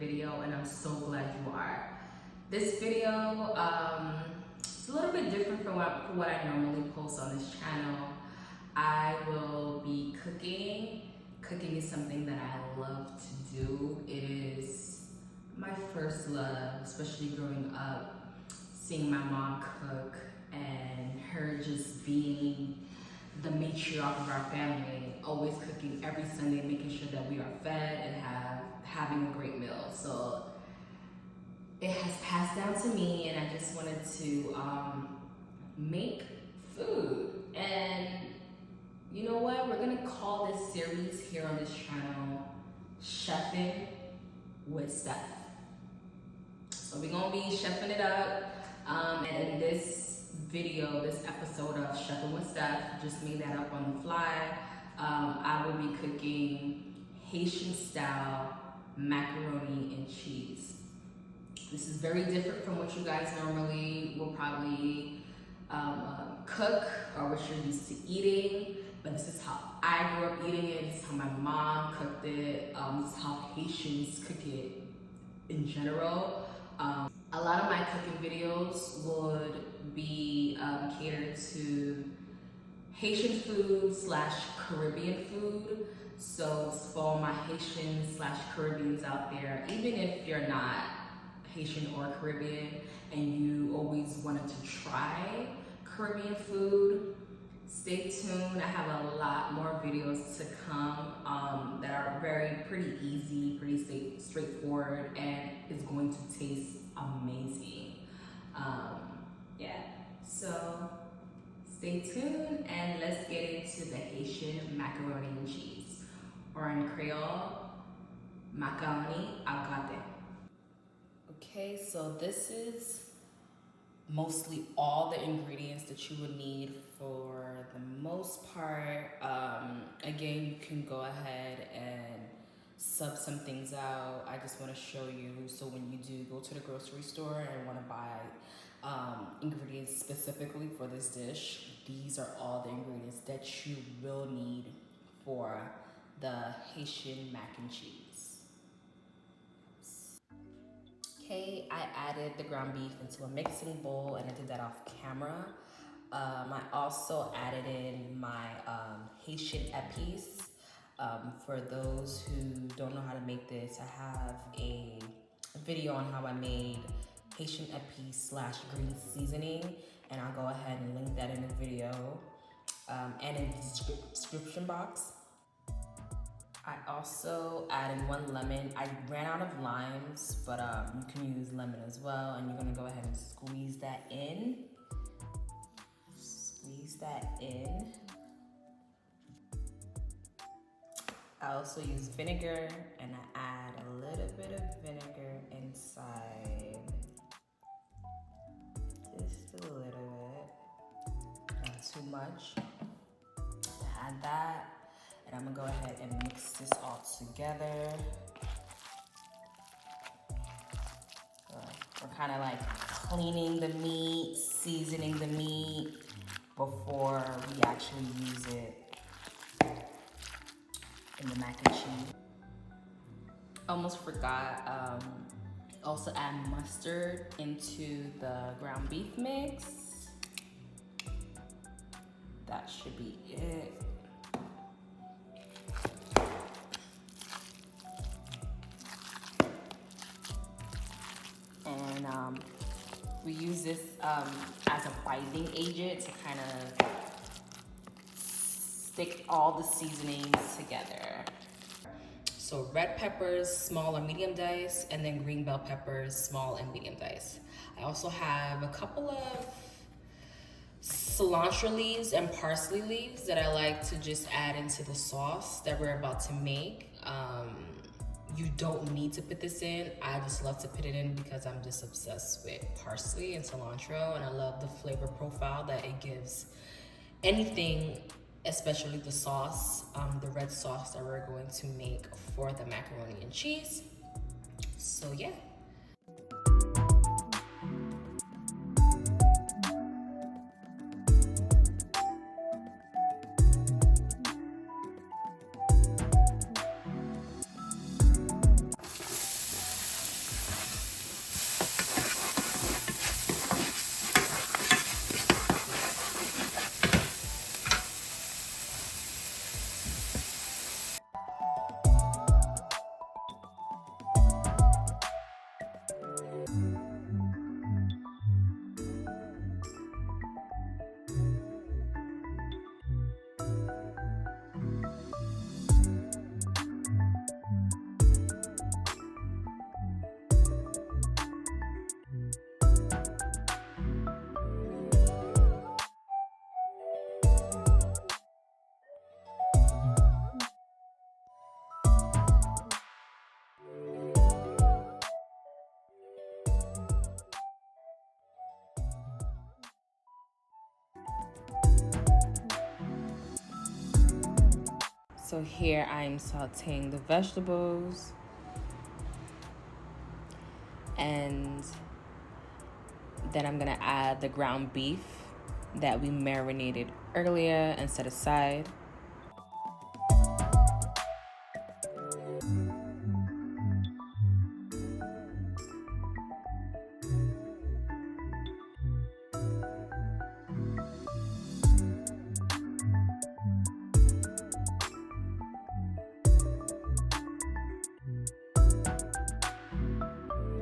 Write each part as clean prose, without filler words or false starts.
video, and I'm so glad you are. This video is a little bit different from what I normally post on this channel. I will be cooking. Cooking is something that I love to do. It is my first love, especially growing up, seeing my mom cook and her just being the matriarch of our family, always cooking every Sunday, making sure that we are fed and having a great meal. So it has passed down to me, and I just wanted to make food. And you know what? We're gonna call this series here on this channel Chefing with Steph. So we're gonna be chefing it up. And in this video, this episode of Chefing with Steph, just made that up on the fly. I will be cooking Haitian style macaroni and cheese. This is very different from what you guys normally will probably cook or what you're used to eating. But this is how I grew up eating it. This is how my mom cooked it. This is how Haitians cook it in general. A lot of my cooking videos would be catered to Haitian food / Caribbean food. So for all my Haitian / Caribbeans out there, even if you're not Haitian or Caribbean and you always wanted to try Caribbean food, stay tuned. I have a lot more videos to come that are pretty easy, pretty straightforward, and it's going to taste amazing. Yeah, so stay tuned and let's get into the Haitian macaroni and cheese, or in Creole, macaroni au gratin. Okay, so this is mostly all the ingredients that you would need for the most part. Again, you can go ahead and sub some things out. I just want to show you, so when you do go to the grocery store and want to buy ingredients specifically for this dish, these are all the ingredients that you will need for the Haitian mac and cheese. Okay, I added the ground beef into a mixing bowl, and I did that off camera. I also added in my Haitian epis. For those who don't know how to make this, I have a video on how I made Haitian epis / green seasoning, and I'll go ahead and link that in the video and in the description box. I also added 1 lemon. I ran out of limes, but you can use lemon as well. And you're gonna go ahead and squeeze that in. Squeeze that in. I also use vinegar, and I add a little bit of vinegar inside. Just a little bit, not too much. Add that. And I'm gonna go ahead and mix this all together. We're kind of like cleaning the meat, seasoning the meat before we actually use it in the mac and cheese. Almost forgot, also add mustard into the ground beef mix. That should be it. And we use this as a binding agent to kind of stick all the seasonings together. So red peppers, small or medium dice, and then green bell peppers, small and medium dice. I also have a couple of cilantro leaves and parsley leaves that I like to just add into the sauce that we're about to make. You don't need to put this in. I just love to put it in because I'm just obsessed with parsley and cilantro, and I love the flavor profile that it gives anything, especially the sauce, the red sauce that we're going to make for the macaroni and cheese. So yeah. So here I'm sauteing the vegetables, and then I'm gonna add the ground beef that we marinated earlier and set aside.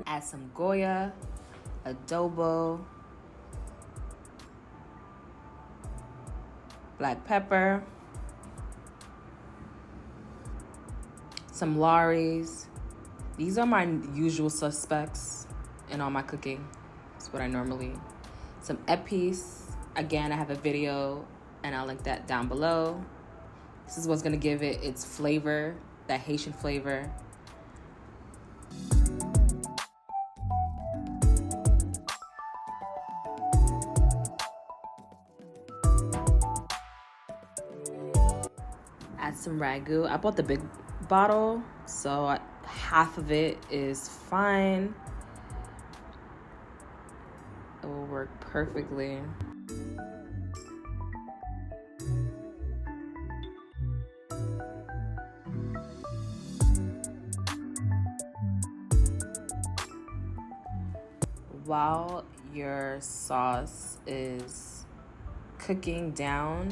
Add some Goya, adobo, black pepper, some Laurie's. These are my usual suspects in all my cooking. That's what I normally. Some épices. Again, I have a video and I'll link that down below. This is what's gonna give it its flavor, that Haitian flavor. Add some ragu. I bought the big bottle, so half of it is fine. It will work perfectly. While your sauce is cooking down,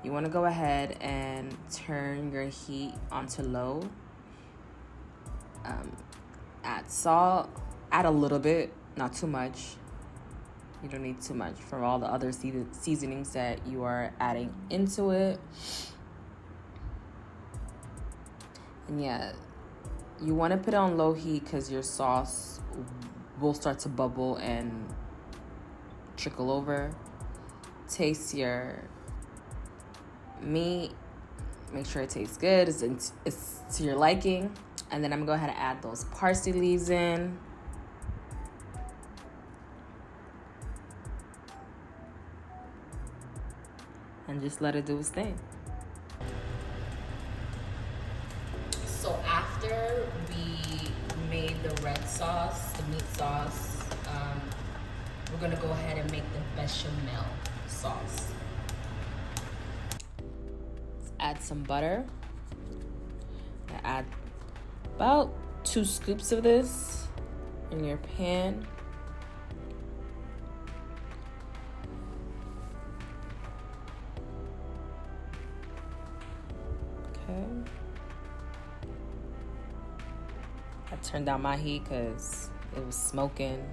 you want to go ahead and turn your heat onto low. Add salt, add a little bit, not too much. You don't need too much for all the other seasonings that you are adding into it. And yeah, you want to put it on low heat because your sauce will start to bubble and trickle over. Taste your meat, make sure it tastes good, it's to your liking. And then I'm gonna go ahead and add those parsley leaves in. And just let it do its thing. So after we made the red sauce, the meat sauce, we're gonna go ahead and make the bechamel sauce. Let's add some butter. Add about 2 scoops of this in your pan. Okay. I turned down my heat because it was smoking.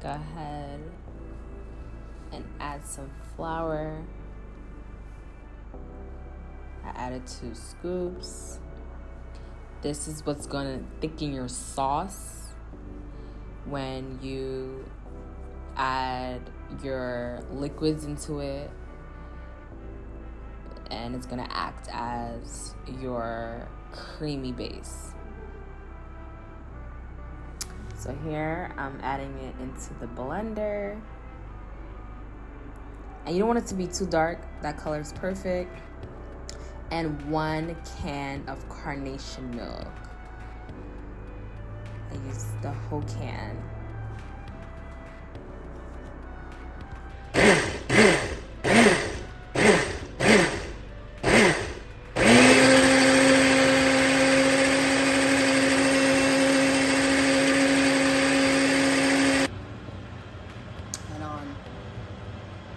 Go ahead and add some flour. I added 2 scoops. This is what's gonna thicken your sauce when you add your liquids into it, and it's gonna act as your creamy base. So here I'm adding it into the blender. And you don't want it to be too dark. That color is perfect. And 1 can of carnation milk. I use the whole can.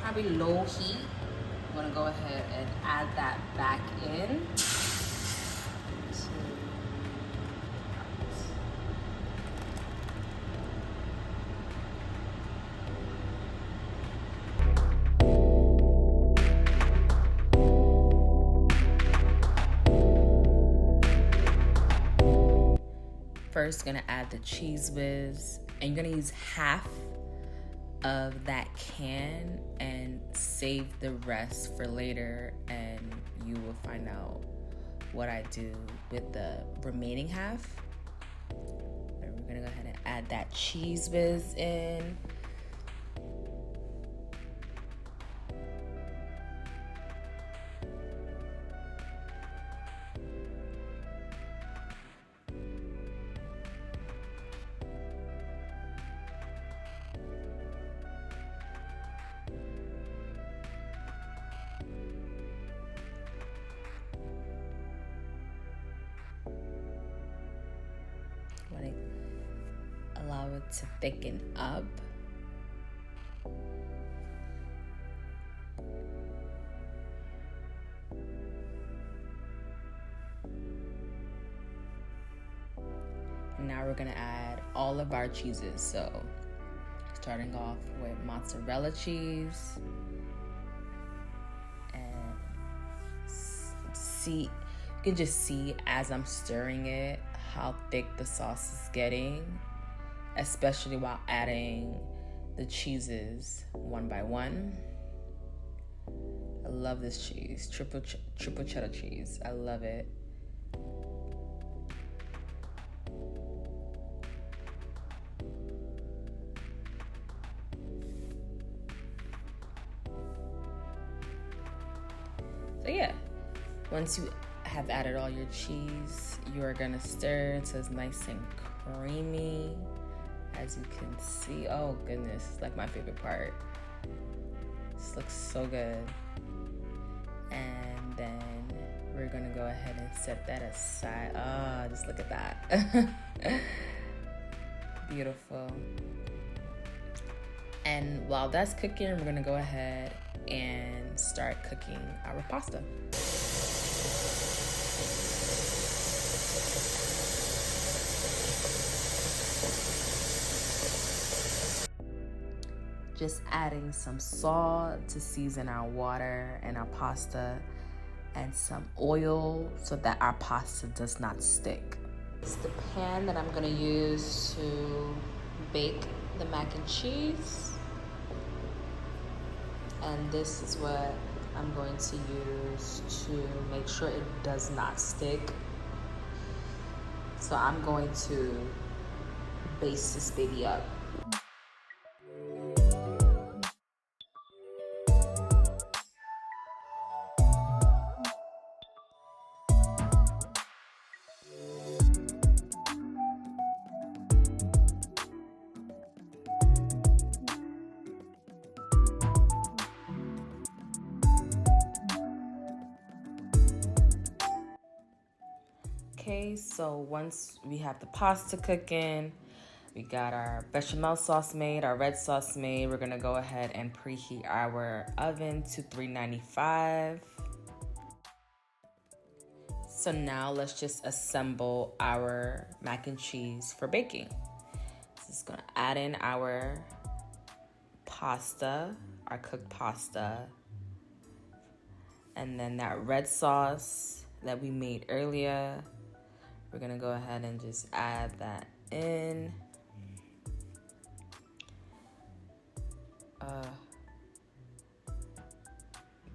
Probably low heat. I'm gonna go ahead and add that back in. First, gonna add the cheese whiz, and you're gonna use half of that can and save the rest for later, and you will find out what I do with the remaining half. And we're gonna go ahead and add that cheese whiz in. Want to allow it to thicken up. And now we're gonna add all of our cheeses. So starting off with mozzarella cheese, and you can just see as I'm stirring it how thick the sauce is getting, especially while adding the cheeses one by one. I love this cheese, triple cheddar cheese. I love it. So yeah, once you have added all your cheese, you are gonna stir until it's nice and creamy. As you can see, oh goodness, it's like my favorite part. This looks so good. And then we're gonna go ahead and set that aside. Oh, just look at that. Beautiful. And while that's cooking, we're gonna go ahead and start cooking our pasta. Just adding some salt to season our water and our pasta, and some oil so that our pasta does not stick. It's the pan that I'm gonna use to bake the mac and cheese. And this is what I'm going to use to make sure it does not stick. So I'm going to baste this baby up. Okay, so once we have the pasta cooking, we got our bechamel sauce made, our red sauce made. We're gonna go ahead and preheat our oven to 395. So now let's just assemble our mac and cheese for baking. Just gonna add in our pasta, our cooked pasta, and then that red sauce that we made earlier. We're gonna go ahead and just add that in.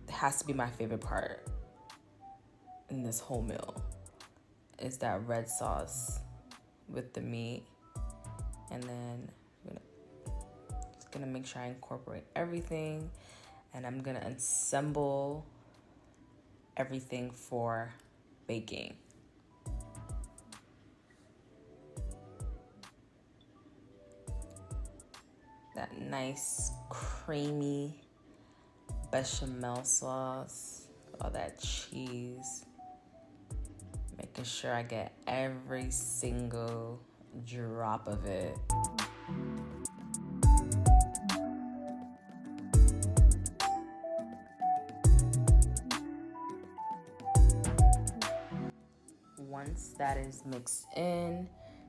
It has to be my favorite part in this whole meal is that red sauce with the meat. And then I'm just gonna make sure I incorporate everything, and I'm gonna assemble everything for baking. That nice creamy bechamel sauce, all that cheese, making sure I get every single drop of it. Once that is mixed in,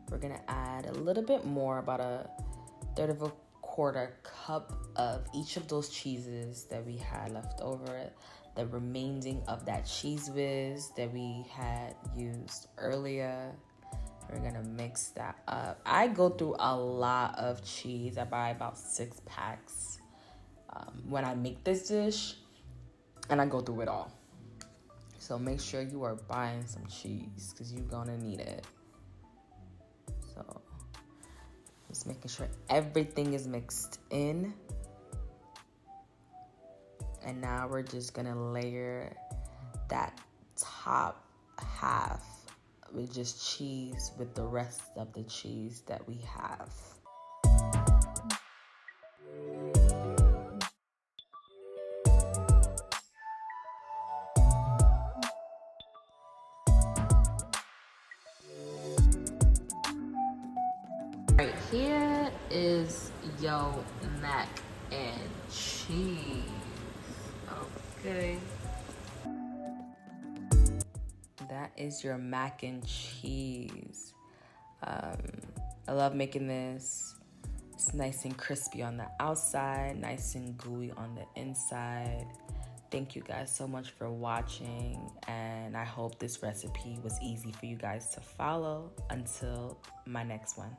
we're gonna add a little bit more, about a third of a quarter cup of each of those cheeses that we had left over, the remaining of that cheese whiz that we had used earlier. We're gonna mix that up. I go through a lot of cheese. I buy about 6 packs when I make this dish, and I go through it all. So make sure you are buying some cheese because you're gonna need it. So just making sure everything is mixed in. And now we're just gonna layer that top half with just cheese with the rest of the cheese that we have. Right here is your mac and cheese. Okay. That is your mac and cheese. I love making this. It's nice and crispy on the outside, nice and gooey on the inside. Thank you guys so much for watching, and I hope this recipe was easy for you guys to follow. Until my next one.